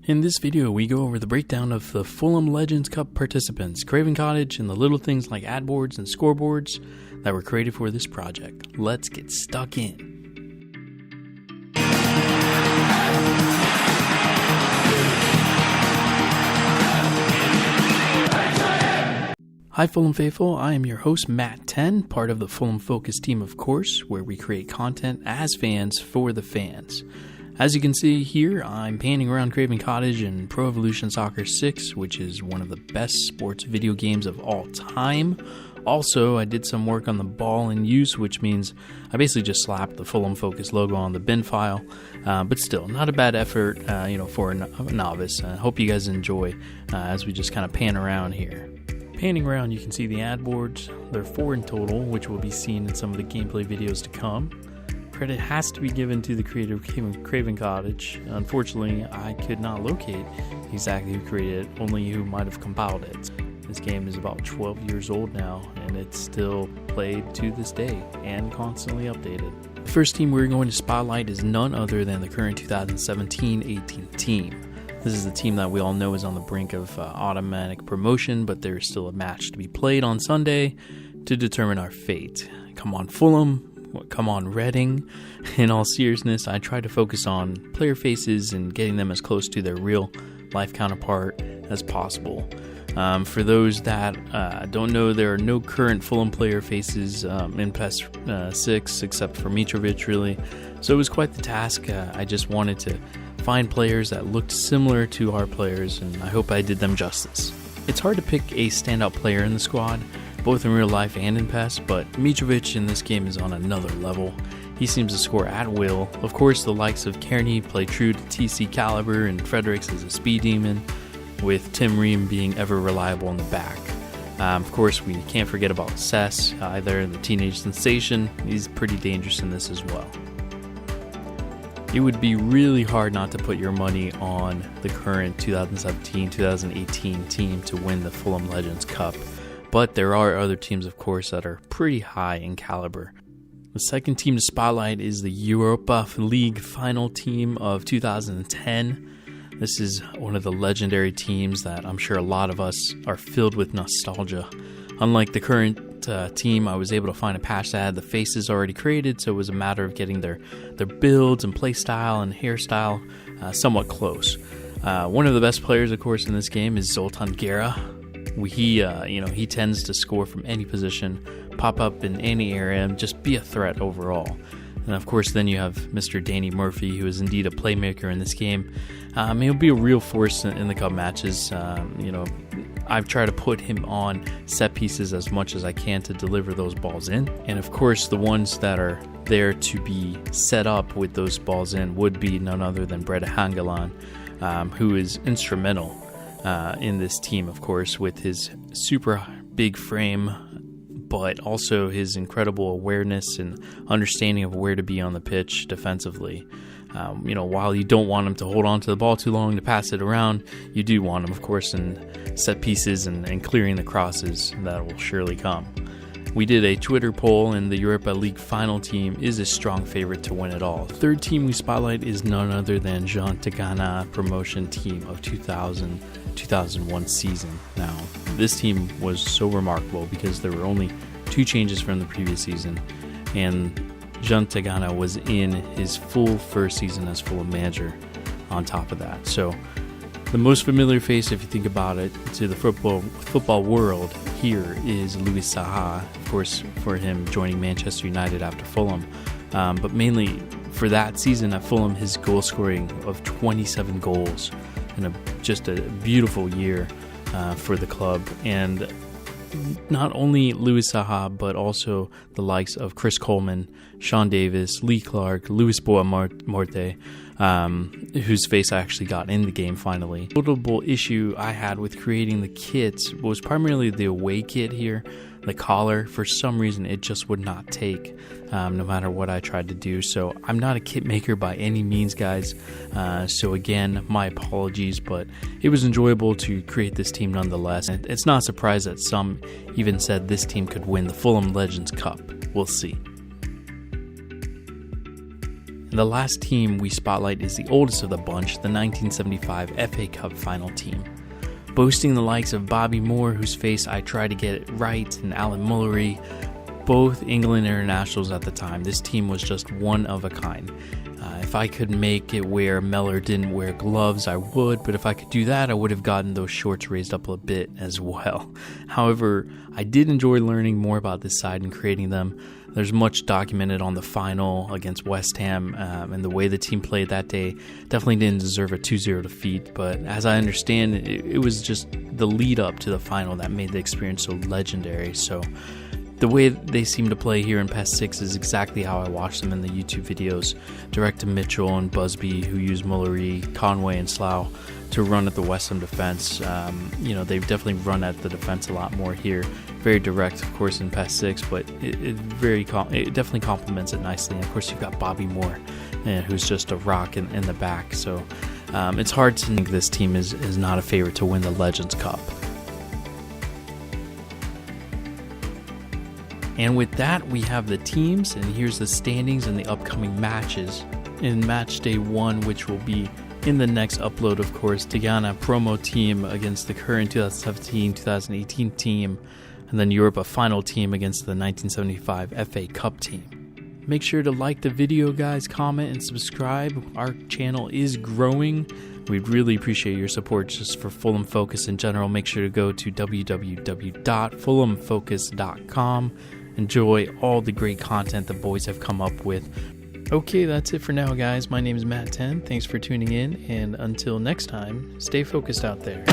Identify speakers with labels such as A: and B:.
A: In this video, we go over the breakdown of the Fulham Legends Cup participants, Craven Cottage, and the little things like ad boards and scoreboards that were created for this project. Let's get stuck in. Hi Fulham Faithful, I am your host Matt 10, part of the Fulham Focus team of course, where we create content as fans for the fans. As you can see here, I'm panning around Craven Cottage in Pro Evolution Soccer 6, which is one of the best sports video games of all time. Also, I did some work on the ball in use, which means I basically just slapped the Fulham Focus logo on the bin file, but still, not a bad effort, for a novice. I hope you guys enjoy as we just kind of pan around here. Panning around, you can see the ad boards. There are 4 in total, which will be seen in some of the gameplay videos to come. Credit has to be given to the creator of Craven Cottage. Unfortunately, I could not locate exactly who created it, only who might have compiled it. This game is about 12 years old now, and it's still played to this day and constantly updated. The first team we're going to spotlight is none other than the current 2017-18 team. This is the team that we all know is on the brink of automatic promotion, but there's still a match to be played on Sunday to determine our fate. Come on, Fulham. Come on, Reading. In all seriousness, I try to focus on player faces and getting them as close to their real life counterpart as possible. For those that don't know, there are no current Fulham player faces in PES 6 except for Mitrovic, really. So it was quite the task. I just wanted to find players that looked similar to our players, and I hope I did them justice. It's hard to pick a standout player in the squad, both in real life and in PES, but Mitrovic in this game is on another level. He seems to score at will. Of course, the likes of Kearney play true to TC caliber, and Fredericks is a speed demon, with Tim Ream being ever reliable in the back. Of course, we can't forget about Cess, either the teenage sensation. He's pretty dangerous in this as well. It would be really hard not to put your money on the current 2017-2018 team to win the Fulham Legends Cup. But there are other teams, of course, that are pretty high in caliber. The second team to spotlight is the Europa League final team of 2010. This is one of the legendary teams that I'm sure a lot of us are filled with nostalgia. Unlike the current team, I was able to find a patch that had the faces already created, so it was a matter of getting their builds and play style and hairstyle somewhat close. One of the best players, of course, in this game is Zoltan Gera. He tends to score from any position, pop up in any area, and just be a threat overall. And of course, then you have Mr. Danny Murphy, who is indeed a playmaker in this game. He'll be a real force in the cup matches. I've tried to put him on set pieces as much as I can to deliver those balls in. And of course, the ones that are there to be set up with those balls in would be none other than Brede Hangeland, who is instrumental in this team, of course, with his super big frame, but also his incredible awareness and understanding of where to be on the pitch defensively. While you don't want him to hold on to the ball too long to pass it around, you do want him, of course, in set pieces and clearing the crosses that will surely come. We did a Twitter poll, and the Europa League final team is a strong favorite to win it all. The third team we spotlight is none other than Tigana promotion team of 2000-2001 season. Now, this team was so remarkable because there were only 2 changes from the previous season, and Tigana was in his full first season as Fulham manager on top of that. So the most familiar face, if you think about it, to the football world here is Louis Saha, of course, for him joining Manchester United after Fulham. But mainly for that season at Fulham, his goal scoring of 27 goals in just a beautiful year for the club. And not only Louis Saha, but also the likes of Chris Coleman, Sean Davis, Lee Clark, Luis Boa Morte, whose face I actually got in the game finally. The notable issue I had with creating the kits was primarily the away kit here. The collar, for some reason, it just would not take, no matter what I tried to do. So I'm not a kit maker by any means, guys. So again, my apologies, but it was enjoyable to create this team nonetheless. And it's not a surprise that some even said this team could win the Fulham Legends Cup. We'll see. And the last team we spotlight is the oldest of the bunch, the 1975 FA Cup final team. Boasting the likes of Bobby Moore, whose face I try to get it right, and Alan Mullery, both England internationals at the time, this team was just one of a kind. If I could make it where Mellor didn't wear gloves, I would, but if I could do that, I would have gotten those shorts raised up a bit as well. However, I did enjoy learning more about this side and creating them. There's much documented on the final against West Ham, and the way the team played that day definitely didn't deserve a 2-0 defeat, but as I understand, it was just the lead up to the final that made the experience so legendary. So the way they seem to play here in PES 6 is exactly how I watched them in the YouTube videos. Direct to Mitchell and Busby, who use Mullery, Conway, and Slough to run at the West Ham defense. They've definitely run at the defense a lot more here. Very direct, of course, in PES 6, but it definitely complements it nicely. And of course, you've got Bobby Moore, who's just a rock in the back. So it's hard to think this team is not a favorite to win the Legends Cup. And with that, we have the teams, and here's the standings and the upcoming matches. In match day 1, which will be in the next upload, of course, Tigana promo team against the current 2017-2018 team, and then Europa final team against the 1975 FA Cup team. Make sure to like the video, guys, comment, and subscribe. Our channel is growing. We'd really appreciate your support just for Fulham Focus in general. Make sure to go to www.fulhamfocus.com. Enjoy all the great content the boys have come up with. Okay, that's it for now, guys. My name is Matt 10. Thanks for tuning in, and until next time, stay focused out there.